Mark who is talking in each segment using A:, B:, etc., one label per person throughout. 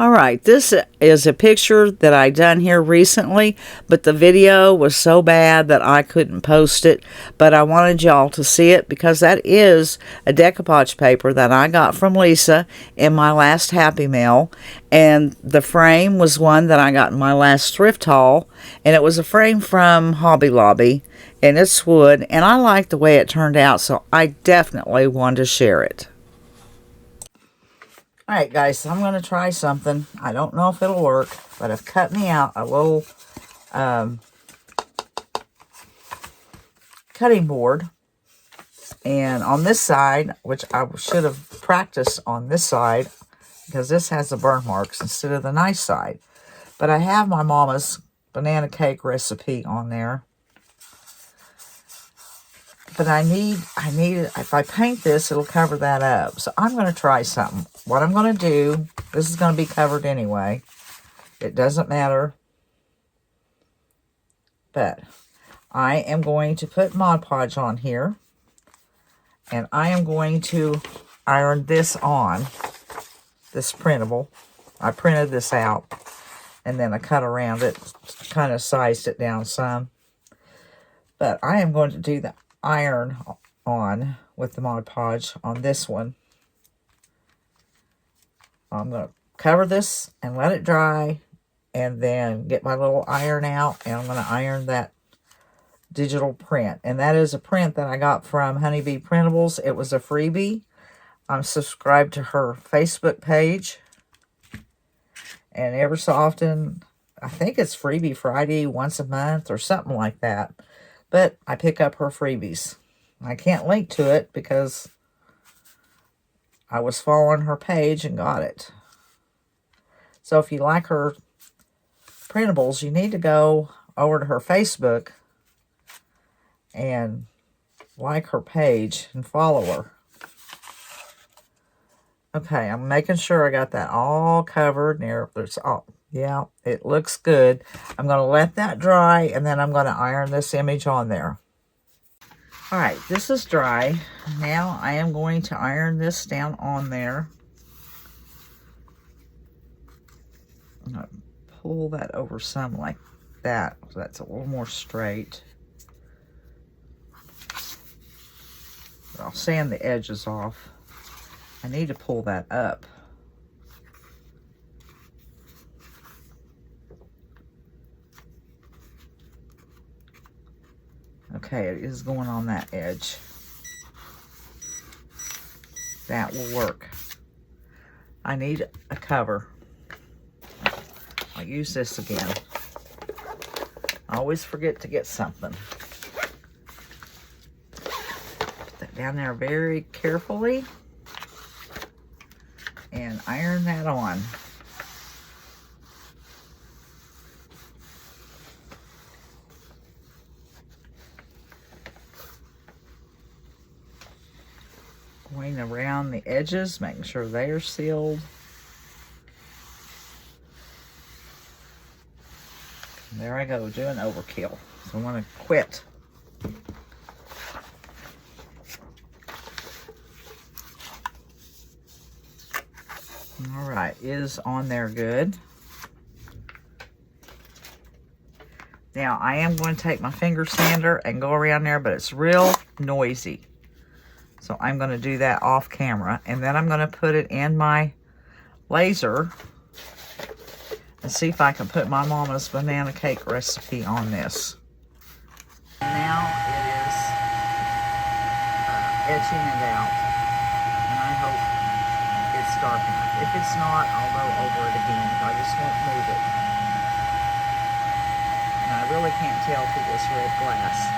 A: All right, this is a picture that I done here recently, but the video was so bad that I couldn't post it, but I wanted y'all to see it because that is a decoupage paper that I got from Lesa in my last Happy Mail, and the frame was one that I got in my last thrift haul, and it was a frame from Hobby Lobby, and it's wood, and I like the way it turned out, so I definitely wanted to share it. Alright guys, so I'm going to try something. I don't know if it'll work, but I've cut me out a little cutting board. And on this side, which I should have practiced on this side, because this has the burn marks instead of the nice side. But I have my Momma's banana cake recipe on there. But I need, if I paint this, it'll cover that up. So I'm going to try something. What I'm going to do, this is going to be covered anyway. It doesn't matter. But I am going to put Mod Podge on here. And I am going to iron this on, this printable. I printed this out. And then I cut around it, kind of sized it down some. But I am going to do the iron on with the Mod Podge on this one. I'm going to cover this and let it dry and then get my little iron out and I'm going to iron that digital print. And that is a print that I got from Honeybee Printables. It was a freebie. I'm subscribed to her Facebook page. And ever so often, I think it's Freebie Friday once a month or something like that. But I pick up her freebies. I can't link to it because I was following her page and got it. So if you like her printables, you need to go over to her Facebook and like her page and follow her. Okay, I'm making sure I got that all covered. There's all, yeah, it looks good. I'm going to let that dry, and then I'm going to iron this image on there. All right, this is dry. Now I am going to iron this down on there. I'm going to pull that over some like that, so that's a little more straight. I'll sand the edges off. I need to pull that up. Okay, it is going on that edge. That will work. I need a cover. I'll use this again. I always forget to get something. Put that down there very carefully. And iron that on. Going around the edges, making sure they are sealed. And there I go, doing overkill. So I want to quit. All right, is on there good. Now I am going to take my finger sander and go around there, but it's real noisy. So I'm going to do that off camera. And then I'm going to put it in my laser and see if I can put my Momma's banana cake recipe on this. Now it is etching it out. And I hope it's dark enough. If it's not, I'll go over it again. I just won't move it. And I really can't tell through this red glass.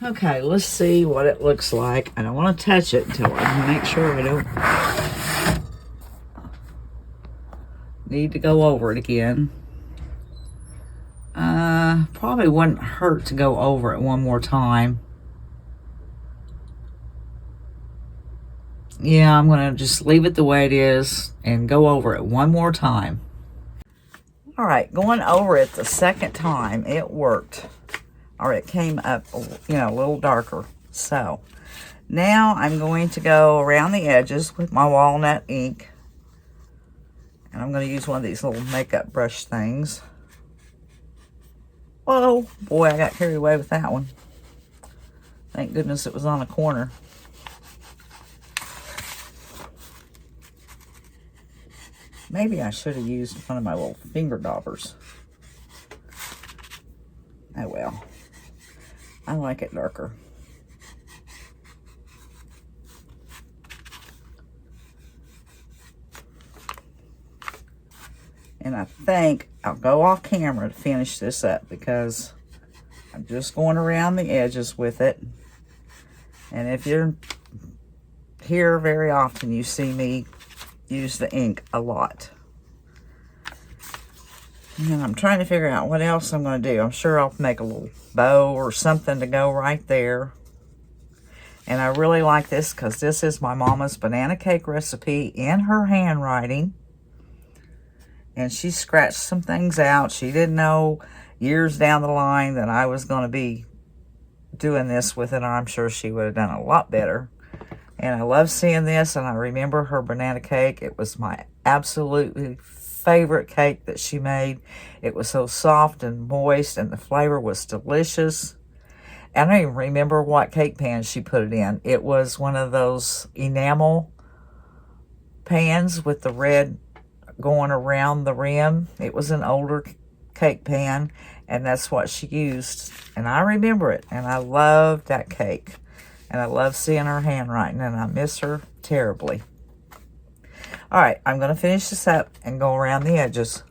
A: Okay, let's see what it looks like. I don't want to touch it until I make sure I don't need to go over it again. Probably wouldn't hurt to go over it one more time. Yeah, I'm going to just leave it the way it is and go over it one more time. All right, going over it the second time, it worked. Or it came up, you know, a little darker. So now I'm going to go around the edges with my walnut ink. And I'm going to use one of these little makeup brush things. Whoa, boy, I got carried away with that one. Thank goodness it was on a corner. Maybe I should have used one of my little finger daubers. Oh well. I like it darker. And I think I'll go off camera to finish this up because I'm just going around the edges with it. And if you're here very often, you see me use the ink a lot. And I'm trying to figure out what else I'm going to do. I'm sure I'll make a little bow or something to go right there. And I really like this because this is my mama's banana cake recipe in her handwriting. And she scratched some things out. She didn't know years down the line that I was going to be doing this with it. I'm sure she would have done a lot better. And I love seeing this, and I remember her banana cake. It was my absolutely favorite cake that she made. It was so soft and moist, and the flavor was delicious. I don't even remember what cake pan she put it in. It was one of those enamel pans with the red going around the rim. It was an older cake pan, and that's what she used. And I remember it, and I loved that cake. And I love seeing her handwriting, and I miss her terribly. All right, I'm going to finish this up and go around the edges.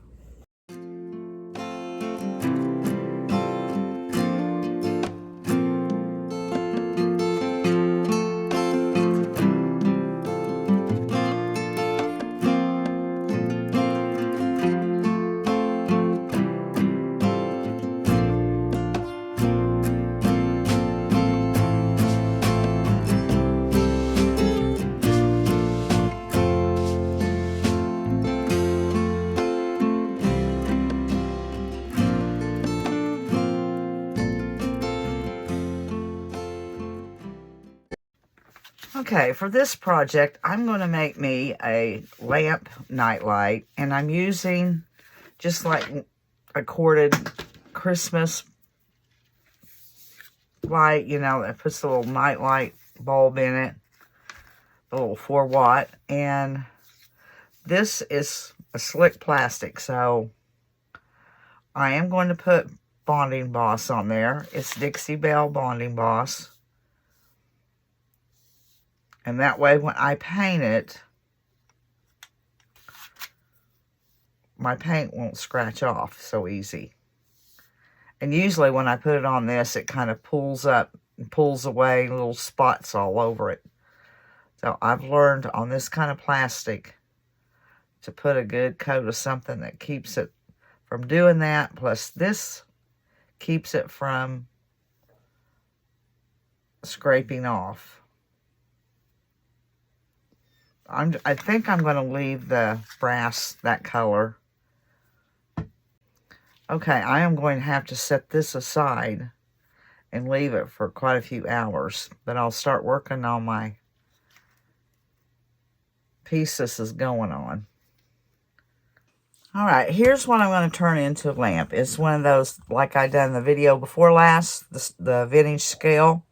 A: Okay, for this project, I'm going to make me a lamp nightlight, and I'm using just like a corded Christmas light, you know, that puts a little nightlight bulb in it, a little 4-watt, and this is a slick plastic, so I am going to put bonding boss on there. It's Dixie Belle bonding boss. And that way, when I paint it, my paint won't scratch off so easy. And usually when I put it on this, it kind of pulls up and pulls away little spots all over it. So I've learned on this kind of plastic to put a good coat of something that keeps it from doing that. Plus this keeps it from scraping off. I think I'm going to leave the brass that color. Okay, I am going to have to set this aside and leave it for quite a few hours. But I'll start working on my piece this is going on. All right, here's what I'm going to turn into a lamp. It's one of those, like I done in the video before last, the vintage scale.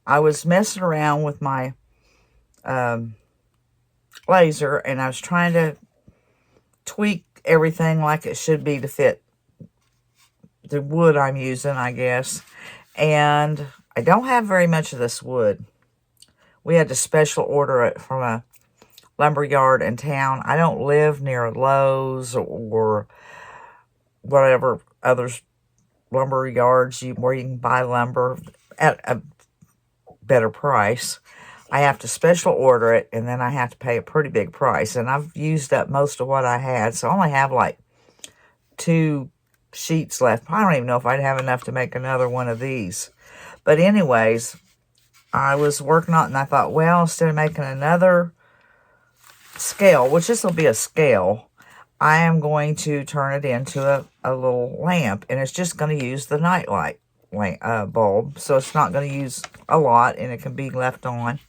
A: I was messing around with my laser, and I was trying to tweak everything like it should be to fit the wood I'm using, I guess. And I don't have very much of this wood. We had to special order it from a lumber yard in town. I don't live near Lowe's or whatever other lumber yards where you can buy lumber at a better price. I have to special order it, and then I have to pay a pretty big price. And I've used up most of what I had, so I only have like 2 sheets left. I don't even know if I'd have enough to make another one of these. But anyways, I was working on it, and I thought, well, instead of making another scale, which this will be a scale, I am going to turn it into a little lamp, and it's just going to use the nightlight. bulb, so it's not going to use a lot, and it can be left on.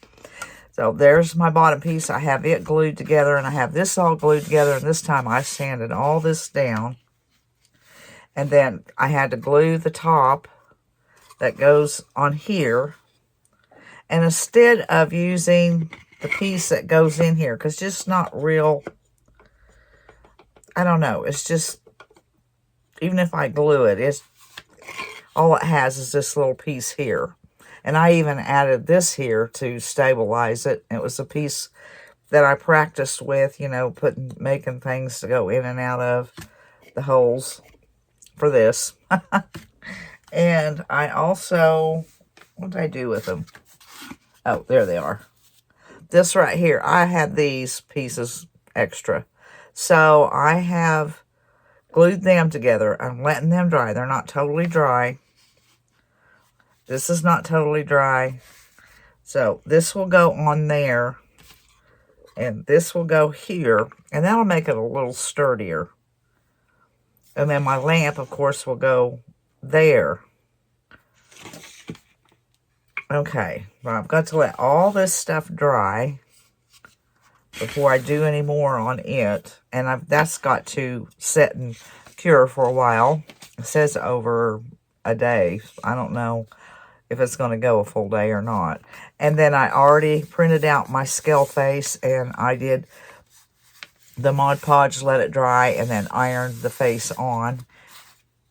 A: So there's my bottom piece. I have it glued together, and I have this all glued together, and this time I sanded all this down. And then I had to glue the top that goes on here. And instead of using the piece that goes in here, because it's just not real, I don't know, it's just, even if I glue it, it's all it has is this little piece here. And I even added this here to stabilize it. It was a piece that I practiced with, you know, making things to go in and out of the holes for this. And I also, what did I do with them? Oh, there they are. This right here, I had these pieces extra. So I have glued them together. I'm letting them dry. They're not totally dry. This is not totally dry. So this will go on there. And this will go here. And that'll make it a little sturdier. And then my lamp, of course, will go there. Okay. Well, I've got to let all this stuff dry before I do any more on it. And that's got to set and cure for a while. It says over a day. I don't know if it's going to go a full day or not. And then I already printed out my scale face, and I did the Mod Podge, let it dry, and then ironed the face on.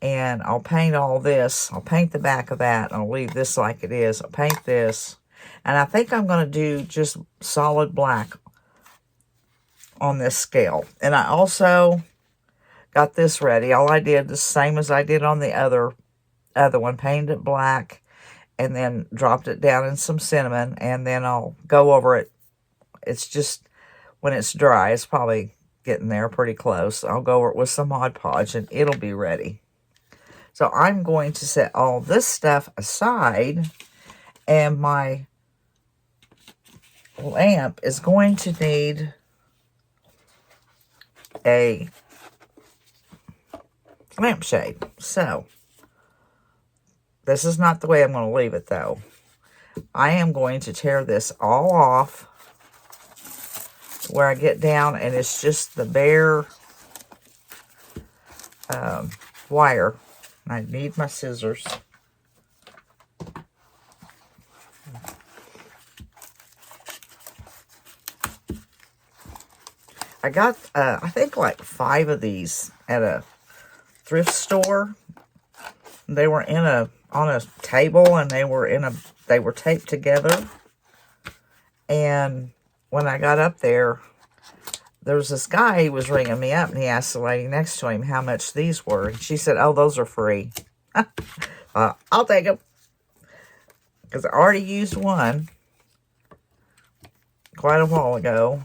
A: And I'll paint all this. I'll paint the back of that. I'll leave this like it is. I'll paint this. And I think I'm going to do just solid black on this scale. And I also got this ready. All I did, the same as I did on the other one, painted it black, and then dropped it down in some cinnamon, and then I'll go over it. It's just, when it's dry, it's probably getting there pretty close. I'll go over it with some Mod Podge, and it'll be ready. So I'm going to set all this stuff aside, and my lamp is going to need a lampshade. So this is not the way I'm going to leave it, though. I am going to tear this all off where I get down, and it's just the bare wire. I need my scissors. I got, I think, like 5 of these at a thrift store. They were on a table, and they were taped together. And when I got up there was this guy, he was ringing me up, and he asked the lady next to him how much these were. And she said, oh, those are free. I'll take them. Because I already used one quite a while ago.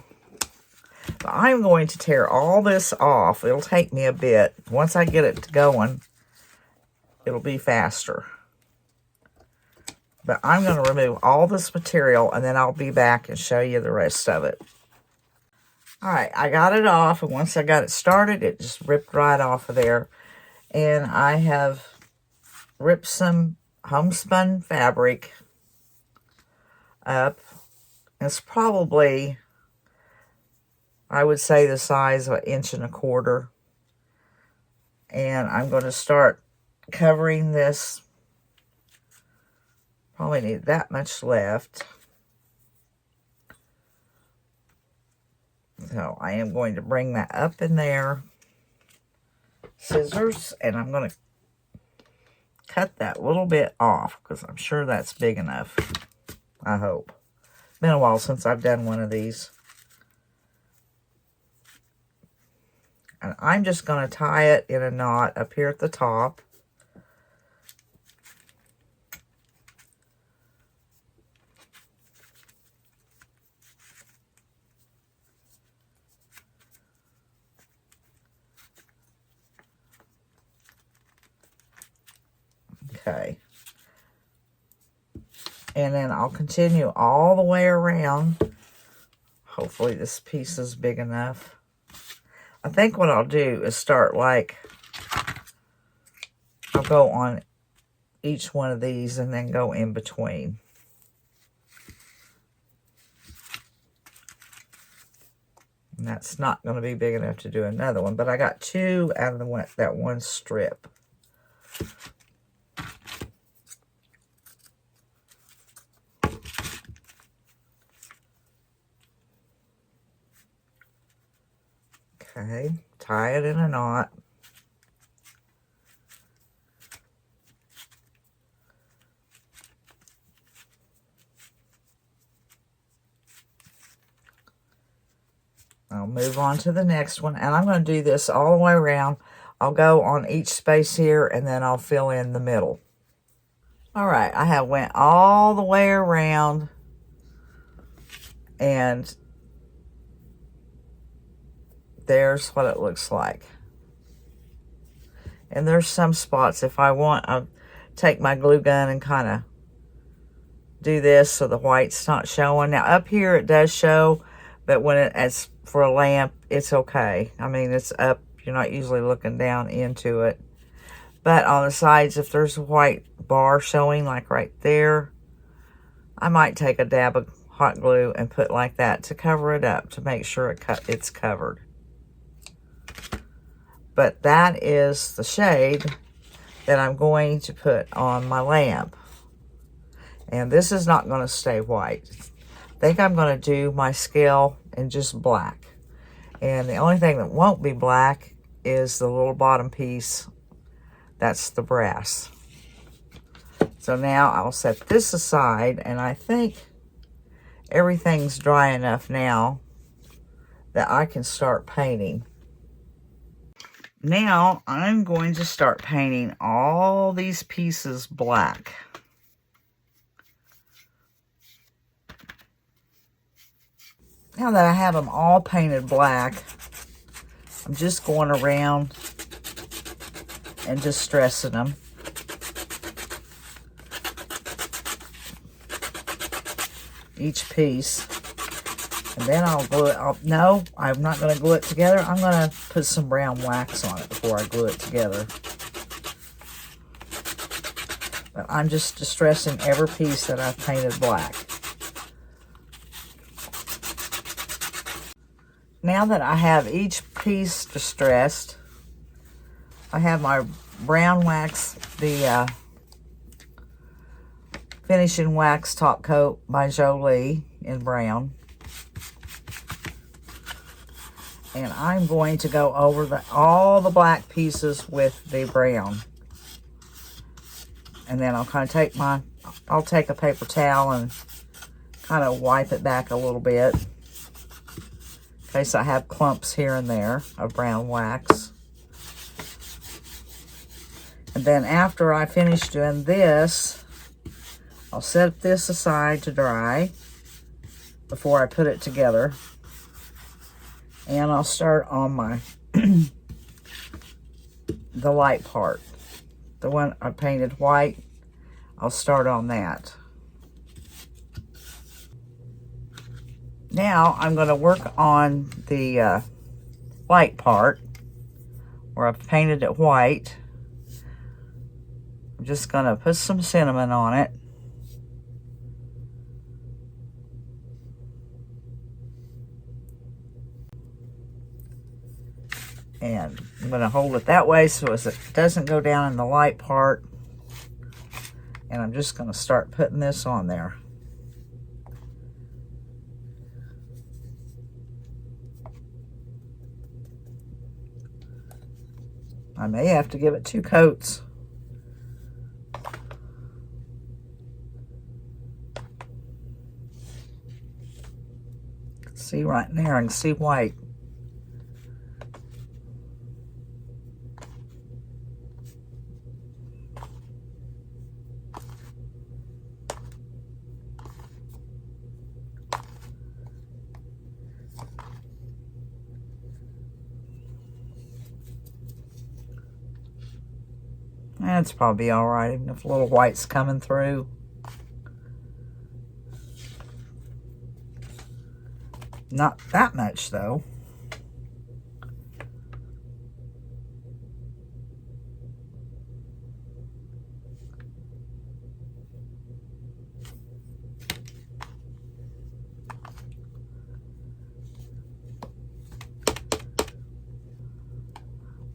A: But I'm going to tear all this off. It'll take me a bit. Once I get it going, it'll be faster. But I'm going to remove all this material, and then I'll be back and show you the rest of it. Alright, I got it off, and once I got it started, it just ripped right off of there. And I have ripped some homespun fabric up. It's probably, I would say, the size of 1.25 inches. And I'm going to start covering this. Probably need that much left. So I am going to bring that up in there. Scissors. And I'm going to cut that little bit off, because I'm sure that's big enough. I hope. It's been a while since I've done one of these. And I'm just going to tie it in a knot up here at the top. Okay. And then I'll continue all the way around. Hopefully this piece is big enough. I think what I'll do is start, like, I'll go on each one of these and then go in between. And that's not going to be big enough to do another one, but I got 2 out of that one strip. Okay, tie it in a knot. I'll move on to the next one, and I'm going to do this all the way around. I'll go on each space here, and then I'll fill in the middle. All right, I have went all the way around, and there's what it looks like. And there's some spots, if I want, I'll take my glue gun and kind of do this so the white's not showing. Now up here it does show, but when as for a lamp, it's okay. I mean, it's up, you're not usually looking down into it. But on the sides, if there's a white bar showing, like right there, I might take a dab of hot glue and put like that to cover it up, to make sure it's covered. But that is the shade that I'm going to put on my lamp. And this is not going to stay white. I think I'm going to do my scale in just black. And the only thing that won't be black is the little bottom piece. That's the brass. So now I'll set this aside, and I think everything's dry enough now that I can start painting. Now I'm going to start painting all these pieces black. Now that I have them all painted black, I'm just going around and distressing them. Each piece. And then I'll glue it. No, I'm not going to glue it together. I'm going to put some brown wax on it before I glue it together. But I'm just distressing every piece that I've painted black. Now that I have each piece distressed, I have my brown wax, the finishing wax top coat by Jolie in brown. And I'm going to go over all the black pieces with the brown. And then I'll kind of I'll take a paper towel and kind of wipe it back a little bit, in case I have clumps here and there of brown wax. And then after I finish doing this, I'll set this aside to dry before I put it together. And I'll start on my the light part. The one I painted white, I'll start on that. Now I'm going to work on the light part where I've painted it white. I'm just going to put some cinnamon on it. And I'm going to hold it that way so as it doesn't go down in the light part. And I'm just going to start putting this on there. I may have to give it 2 coats. See right in there, I can see white. That's probably all right, even if a little white's coming through. Not that much, though.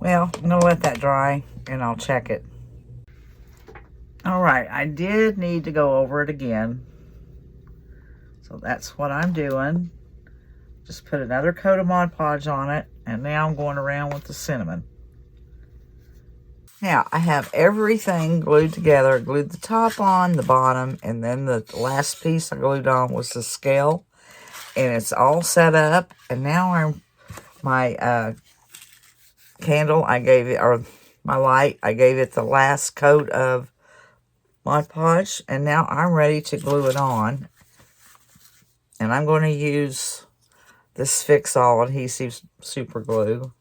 A: Well, I'm going to let that dry and I'll check it. Alright, I did need to go over it again. So that's what I'm doing. Just put another coat of Mod Podge on it. And now I'm going around with the cinnamon. Now, I have everything glued together. I glued the top on, the bottom, and then the last piece I glued on was the scale. And it's all set up. And now my candle, I gave it, or my light, I gave it the last coat of Mod Podge. And now I'm ready to glue it on. And I'm going to use this Fix All Adhesive Super Glue.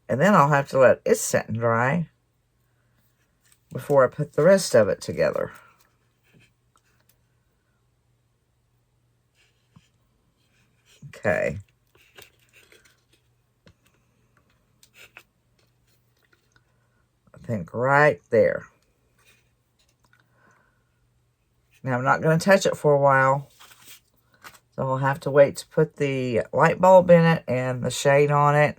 A: And then I'll have to let it set and dry before I put the rest of it together. Okay. I think right there. Now I'm not going to touch it for a while. So I'll have to wait to put the light bulb in it and the shade on it.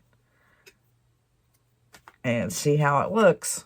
A: And see how it looks.